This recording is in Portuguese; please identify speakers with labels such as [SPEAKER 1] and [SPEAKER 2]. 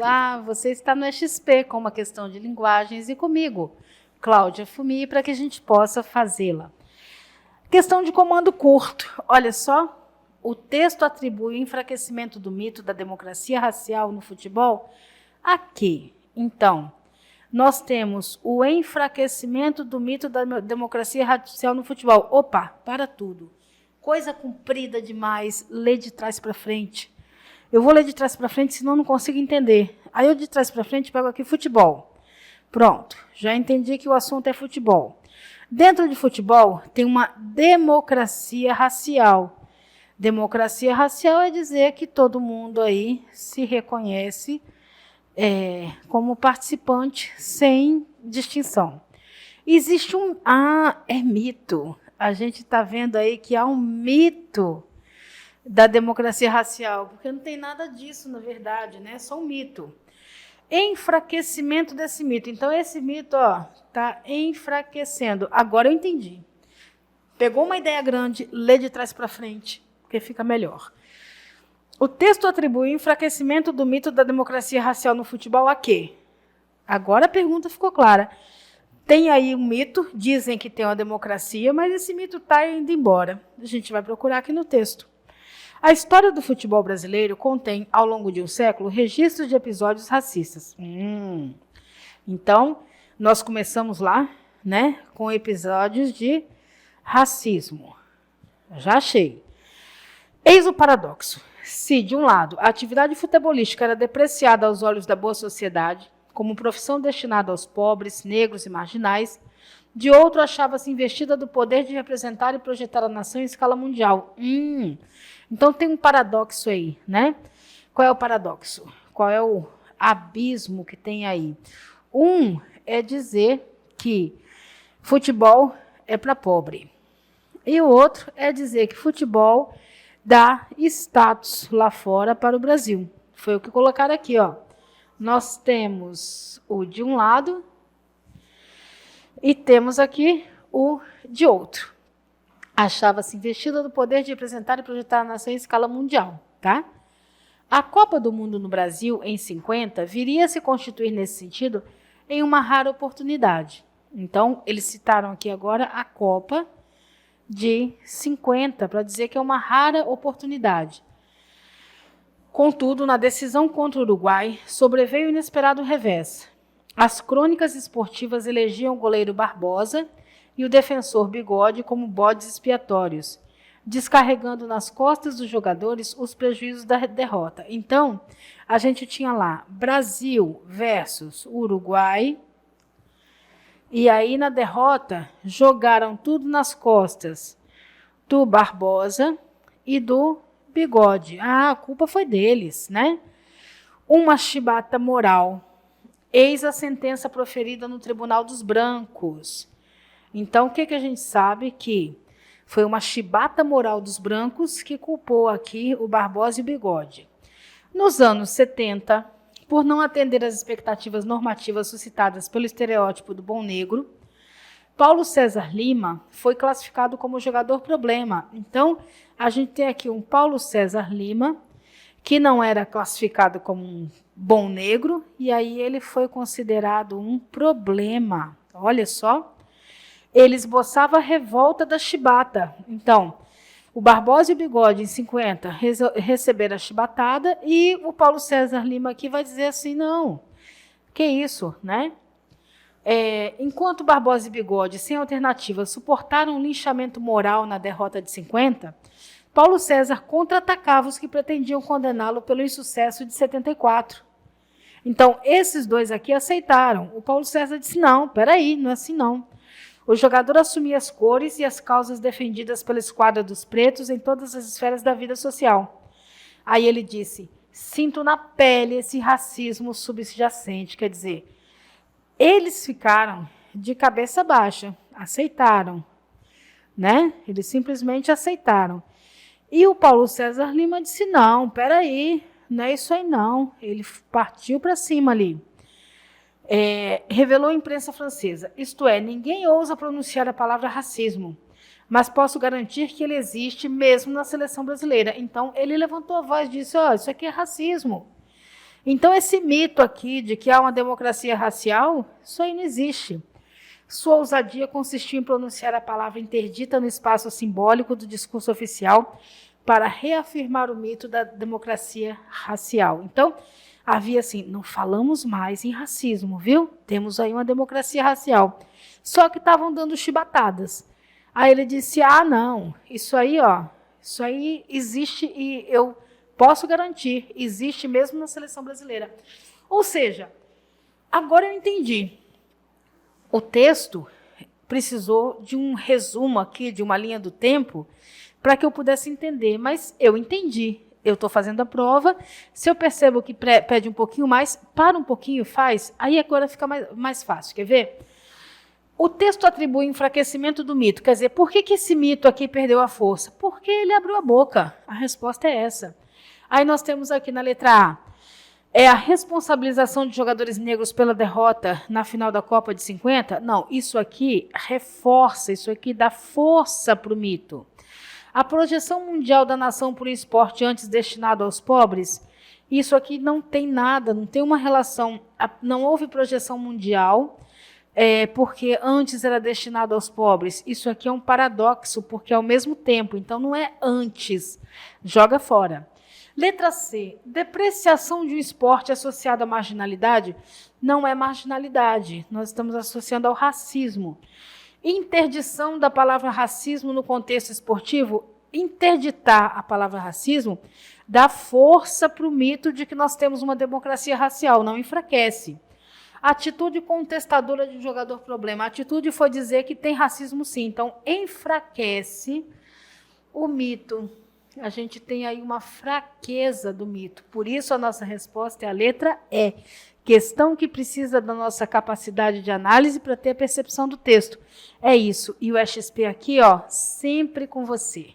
[SPEAKER 1] Olá, você está no XP com uma questão de linguagens e comigo, Cláudia Fumi, para que a gente possa fazê-la. Questão de comando curto. Olha só, o texto atribui o enfraquecimento do mito da democracia racial no futebol a quê? Então, nós temos o enfraquecimento do mito da democracia racial no futebol. Opa, para tudo. Coisa comprida demais, lê de trás para frente. Eu vou ler de trás para frente, senão não consigo entender. Aí eu de trás para frente pego aqui futebol. Pronto, já entendi que o assunto é futebol. Dentro de futebol tem uma democracia racial. Democracia racial é dizer que todo mundo aí se reconhece como participante sem distinção. Existe é mito. A gente está vendo aí que há um mito da democracia racial, porque não tem nada disso, na verdade, né? É só um mito. Enfraquecimento desse mito. Então, esse mito está enfraquecendo. Agora eu entendi. Pegou uma ideia grande, lê de trás para frente, porque fica melhor. O texto atribui o enfraquecimento do mito da democracia racial no futebol a quê? Agora a pergunta ficou clara. Tem aí um mito, dizem que tem uma democracia, mas esse mito está indo embora. A gente vai procurar aqui no texto. A história do futebol brasileiro contém, ao longo de um século, registros de episódios racistas. Então, nós começamos lá, né, com episódios de racismo. Já achei. Eis o paradoxo. Se, de um lado, a atividade futebolística era depreciada aos olhos da boa sociedade, como profissão destinada aos pobres, negros e marginais, de outro achava-se investida do poder de representar e projetar a nação em escala mundial. Então tem um paradoxo aí, né? Qual é o paradoxo? Qual é o abismo que tem aí? Um é dizer que futebol é para pobre. E o outro é dizer que futebol dá status lá fora para o Brasil. Foi o que colocaram aqui, ó. Nós temos o de um lado e temos aqui o de outro. Achava-se investida do poder de representar e projetar a nação em escala mundial, tá? A Copa do Mundo no Brasil, em 50, viria a se constituir nesse sentido em uma rara oportunidade. Então, eles citaram aqui agora a Copa de 50, para dizer que é uma rara oportunidade. Contudo, na decisão contra o Uruguai, sobreveio o inesperado revés. As crônicas esportivas elegiam o goleiro Barbosa e o defensor Bigode como bodes expiatórios, descarregando nas costas dos jogadores os prejuízos da derrota. Então, a gente tinha lá Brasil versus Uruguai, e aí na derrota jogaram tudo nas costas do Barbosa e do Bigode. A culpa foi deles, né? Uma chibata moral. Eis a sentença proferida no Tribunal dos Brancos. Então, o que a gente sabe? Que foi uma chibata moral dos brancos que culpou aqui o Barbosa e o Bigode. Nos anos 70, por não atender às expectativas normativas suscitadas pelo estereótipo do bom negro, Paulo César Lima foi classificado como jogador problema. Então, a gente tem aqui um Paulo César Lima, que não era classificado como um bom negro, e aí ele foi considerado um problema. Olha só, ele esboçava a revolta da chibata. Então, o Barbosa e o Bigode, em 50, receberam a chibatada, e o Paulo César Lima aqui vai dizer assim, não, que isso, né? Enquanto Barbosa e Bigode, sem alternativa, suportaram um linchamento moral na derrota de 50, Paulo César contra-atacava os que pretendiam condená-lo pelo insucesso de 74. Então, esses dois aqui aceitaram. O Paulo César disse, não, peraí, não é assim não. O jogador assumia as cores e as causas defendidas pela esquadra dos pretos em todas as esferas da vida social. Aí ele disse, sinto na pele esse racismo subjacente, quer dizer, eles ficaram de cabeça baixa, aceitaram, né? Eles simplesmente aceitaram. E o Paulo César Lima disse, não, peraí, não é isso aí não. Ele partiu para cima ali. Revelou a imprensa francesa, isto é, ninguém ousa pronunciar a palavra racismo, mas posso garantir que ele existe mesmo na seleção brasileira. Então, ele levantou a voz e disse, isso aqui é racismo. Então, esse mito aqui de que há uma democracia racial, isso aí não existe. Sua ousadia consistiu em pronunciar a palavra interdita no espaço simbólico do discurso oficial para reafirmar o mito da democracia racial. Então, havia assim, não falamos mais em racismo, viu? Temos aí uma democracia racial. Só que estavam dando chibatadas. Aí ele disse, não, isso aí existe e eu posso garantir, existe mesmo na seleção brasileira. Ou seja, agora eu entendi. O texto precisou de um resumo aqui, de uma linha do tempo, para que eu pudesse entender, mas eu entendi. Eu estou fazendo a prova, se eu percebo que pede um pouquinho mais, para um pouquinho, faz, aí agora fica mais fácil, quer ver? O texto atribui enfraquecimento do mito, quer dizer, por que esse mito aqui perdeu a força? Porque ele abriu a boca, a resposta é essa. Aí nós temos aqui na letra A, é a responsabilização de jogadores negros pela derrota na final da Copa de 50? Não, isso aqui reforça, isso aqui dá força para o mito. A projeção mundial da nação por um esporte antes destinado aos pobres, isso aqui não tem nada, não tem uma relação, não houve projeção mundial, porque antes era destinado aos pobres. Isso aqui é um paradoxo, porque é ao mesmo tempo, então não é antes, joga fora. Letra C, depreciação de um esporte associado à marginalidade não é marginalidade, nós estamos associando ao racismo. Interdição da palavra racismo no contexto esportivo, interditar a palavra racismo dá força para o mito de que nós temos uma democracia racial, não enfraquece. Atitude contestadora de um jogador problema, a atitude foi dizer que tem racismo sim, então enfraquece o mito. A gente tem aí uma fraqueza do mito. Por isso, a nossa resposta é a letra E. Questão que precisa da nossa capacidade de análise para ter a percepção do texto. É isso. E o XP aqui, sempre com você.